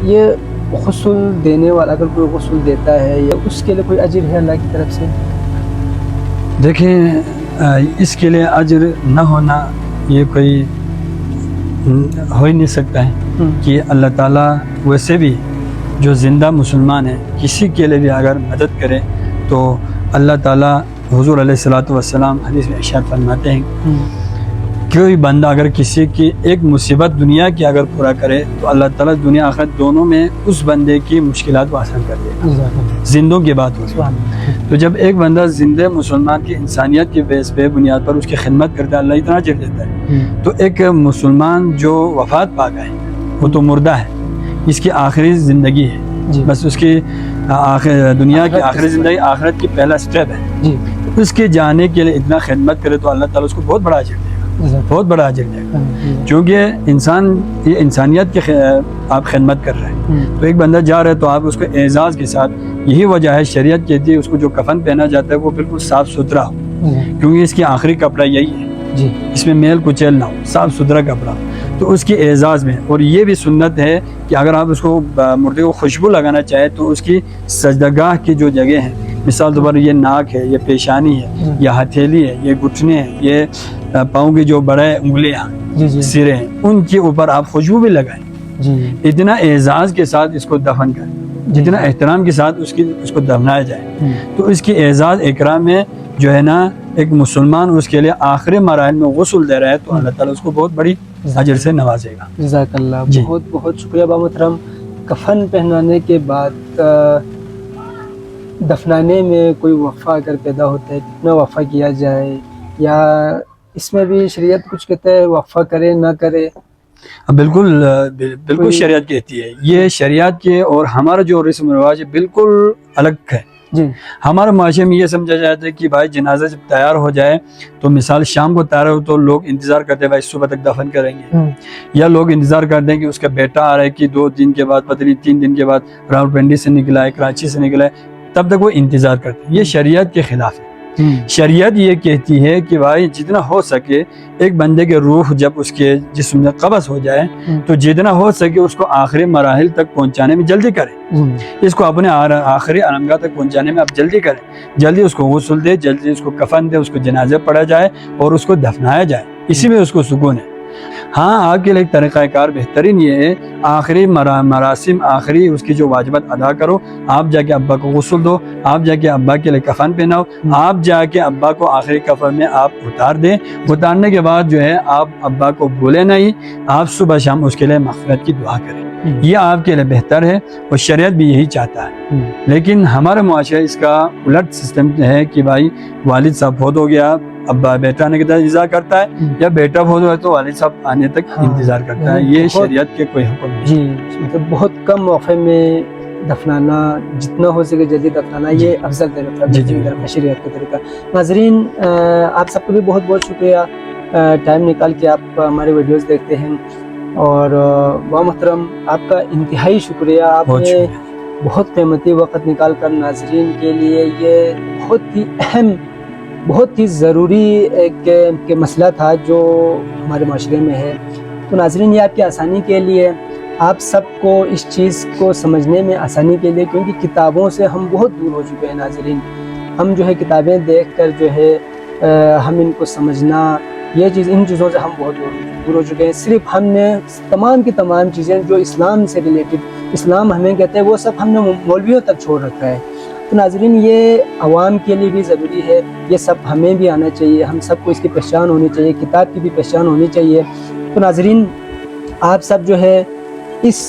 یہ غسل دینے والا اگر کوئی غسل دیتا ہے یا اس کے لیے کوئی اجر ہے اللہ کی طرف سے؟ دیکھیں، اس کے لیے اجر نہ ہونا یہ کوئی ہو ہی نہیں سکتا ہے کہ اللہ تعالیٰ ویسے بھی جو زندہ مسلمان ہے کسی کے لیے بھی اگر مدد کرے تو اللہ تعالیٰ، حضور علیہ الصلوۃ والسلام حدیث میں ارشاد فرماتے ہیں کوئی بندہ اگر کسی کی ایک مصیبت دنیا کی اگر پورا کرے تو اللہ تعالیٰ دنیا آخرت دونوں میں اس بندے کی مشکلات کو آسان کر دے گا۔ زندوں کی بات ہو، تو جب ایک بندہ زندہ مسلمان کی انسانیت کی بیس پہ بنیاد پر اس کی خدمت کرتا ہے، اللہ اتنا اجر دیتا ہے۔ تو ایک مسلمان جو وفات پا گئے وہ تو مردہ ہے، اس کی آخری زندگی ہے، بس اس کی دنیا کی آخری زندگی آخرت کی پہلا سٹیپ ہے۔ اس کے جانے کے لیے اتنا خدمت کرے تو اللہ تعالیٰ اس کو بہت بڑا اجر دے گا، بہت بڑا اجر دے گا، کیونکہ یہ انسانیت کی آپ خدمت کر رہے ہیں۔ تو ایک بندہ جا رہا ہے تو آپ اس کو اعزاز کے ساتھ، یہی وجہ ہے شریعت کہتی ہے اس کو جو کفن پہنا جاتا ہے وہ بالکل صاف ستھرا ہو، کیونکہ اس کی آخری کپڑا یہی ہے، اس میں میل کچیل نہ ہو، صاف ستھرا کپڑا، تو اس کی اعزاز میں۔ اور یہ بھی سنت ہے کہ اگر آپ اس کو مردے کو خوشبو لگانا چاہے تو اس کی سجدگاہ کی جو جگہ ہیں، مثال طور پر یہ ناک ہے، یہ پیشانی ہے، یہ ہتھیلی ہے، یہ گھٹنے ہیں، یہ پاؤں کی جو بڑے انگلیاں سرے ہیں، ان کے اوپر آپ خوشبو بھی لگائیں۔ اتنا اعزاز کے ساتھ اس کو دفن کریں، جتنا احترام کے ساتھ اس کو دفنایا جائے، تو اس کی اعزاز اکرام میں جو ہے نا ایک مسلمان اس کے لیے آخری مراحل میں غسل دے رہا ہے تو اللہ تعالیٰ اس کو بہت بڑی اجر سے نوازے گا۔ جزاک اللہ، بہت بہت شکریہ با محترم۔ کفن پہنانے کے بعد دفنانے میں کوئی وقفہ اگر پیدا ہوتا ہے، کتنا وقفہ کیا جائے، یا اس میں بھی شریعت کچھ کہتا ہے وقفہ کرے نہ کرے؟ بالکل شریعت کہتی ہے، یہ شریعت کے اور ہمارا جو رسم و رواج ہے بالکل الگ ہے۔ ہمارے معاشرے میں یہ سمجھا جاتا ہے کہ بھائی جنازہ جب تیار ہو جائے تو مثال شام کو تیار ہو تو لوگ انتظار کرتے ہیں بھائی صبح تک دفن کریں گے، یا لوگ انتظار کرتے ہیں کہ اس کا بیٹا آ رہا ہے کہ 2 دن کے بعد، پتہ نہیں 3 دن کے بعد راولپنڈی سے نکلا ہے، کراچی سے نکلا ہے، تب تک وہ انتظار کرتے ہیں۔ یہ شریعت کے خلاف ہے۔ شریعت یہ کہتی ہے کہ بھائی جتنا ہو سکے ایک بندے کے روح جب اس کے جسم میں قبض ہو جائے تو جتنا ہو سکے اس کو آخری مراحل تک پہنچانے میں جلدی کریں، اس کو اپنے آخری آرامگاہ تک پہنچانے میں آپ جلدی کریں، جلدی اس کو غسل دے، جلدی اس کو کفن دے، اس کو جنازہ پڑھا جائے اور اس کو دفنایا جائے، اسی میں اس کو سکون ہے۔ ہاں، آپ کے لیے ایک طریقہ کار بہترین یہ ہے، آخری مراسم، آخری اس کی جو واجبات ادا کرو، آپ جا کے ابا کو غسل دو، آپ جا کے ابا کے لیے کفن پہناؤ، آپ جا کے ابا کو آخری کفن میں آپ اتار دیں، اتارنے کے بعد جو ہے آپ ابا کو بھولے نہیں، آپ صبح شام اس کے لیے مغفرت کی دعا کریں، یہ آپ کے لیے بہتر ہے اور شریعت بھی یہی چاہتا ہے۔ لیکن ہمارے معاشرے اس کا الٹ سسٹم ہے کہ بھائی والد صاحب فوت ہو گیا، ابا بیٹا آنے کا انتظار کرتا ہے، یا بیٹا فوت ہوا تو والد صاحب آنے تک انتظار کرتا ہے، یہ شریعت کے کوئی حکم نہیں۔ مطلب بہت کم موقع میں دفنانا، جتنا ہو سکے جلدی دفنانا، یہ افضل طریقہ ہے شریعت کا طریقہ۔ ناظرین، آپ سب کو بھی بہت بہت شکریہ، ٹائم نکال کے آپ ہمارے ویڈیوز دیکھتے ہیں، اور با محترم آپ کا انتہائی شکریہ، آپ نے بہت قیمتی وقت نکال کر ناظرین کے لیے یہ بہت ہی اہم، بہت ہی ضروری ایک مسئلہ تھا جو ہمارے معاشرے میں ہے۔ تو ناظرین، یہ آپ کی آسانی کے لیے، آپ سب کو اس چیز کو سمجھنے میں آسانی کے لیے، کیونکہ کتابوں سے ہم بہت دور ہو چکے ہیں ناظرین، ہم جو ہے کتابیں دیکھ کر جو ہے ہم ان کو سمجھنا، یہ چیز، ان چیزوں سے ہم بہت دور ہو چکے ہیں۔ صرف ہم نے تمام کی تمام چیزیں جو اسلام سے ریلیٹڈ، اسلام ہمیں کہتے ہیں، وہ سب ہم نے مولویوں تک چھوڑ رکھا ہے۔ تو ناظرین یہ عوام کے لیے بھی ضروری ہے، یہ سب ہمیں بھی آنا چاہیے، ہم سب کو اس کی پہچان ہونی چاہیے، کتاب کی بھی پہچان ہونی چاہیے۔ تو ناظرین آپ سب جو ہے اس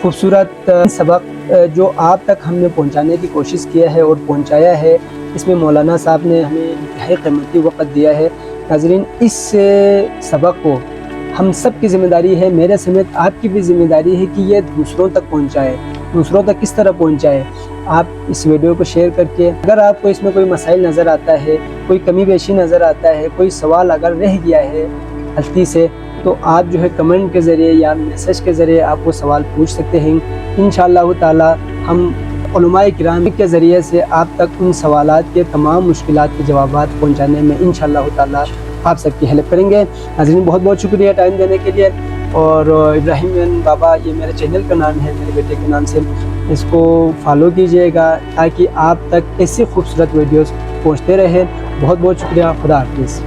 خوبصورت سبق جو آپ تک ہم نے پہنچانے کی کوشش کیا ہے اور پہنچایا ہے، اس میں مولانا صاحب نے ہمیں انتہائی قیمتی وقت دیا ہے۔ ناظرین اس سبق کو ہم سب کی ذمہ داری ہے، میرے سمیت آپ کی بھی ذمہ داری ہے کہ یہ دوسروں تک پہنچائے۔ دوسروں تک کس طرح پہنچائے؟ آپ اس ویڈیو کو شیئر کر کے، اگر آپ کو اس میں کوئی مسائل نظر آتا ہے، کوئی کمی بیشی نظر آتا ہے، کوئی سوال اگر رہ گیا ہے غلطی سے، تو آپ جو ہے کمنٹ کے ذریعے یا میسج کے ذریعے آپ وہ سوال پوچھ سکتے ہیں۔ انشاءاللہ تعالی ہم علماء کرام کے ذریعے سے آپ تک ان سوالات کے تمام مشکلات کے جوابات پہنچانے میں انشاءاللہ تعالی آپ سب کی ہیلپ کریں گے۔ ناظرین بہت بہت شکریہ ٹائم دینے کے لیے، اور ابراہیم بابا یہ میرے چینل کا نام ہے، میرے بیٹے کے نام سے، اس کو فالو کیجئے گا تاکہ آپ تک ایسی خوبصورت ویڈیوز پہنچتے رہے۔ بہت بہت شکریہ، خدا حافظ۔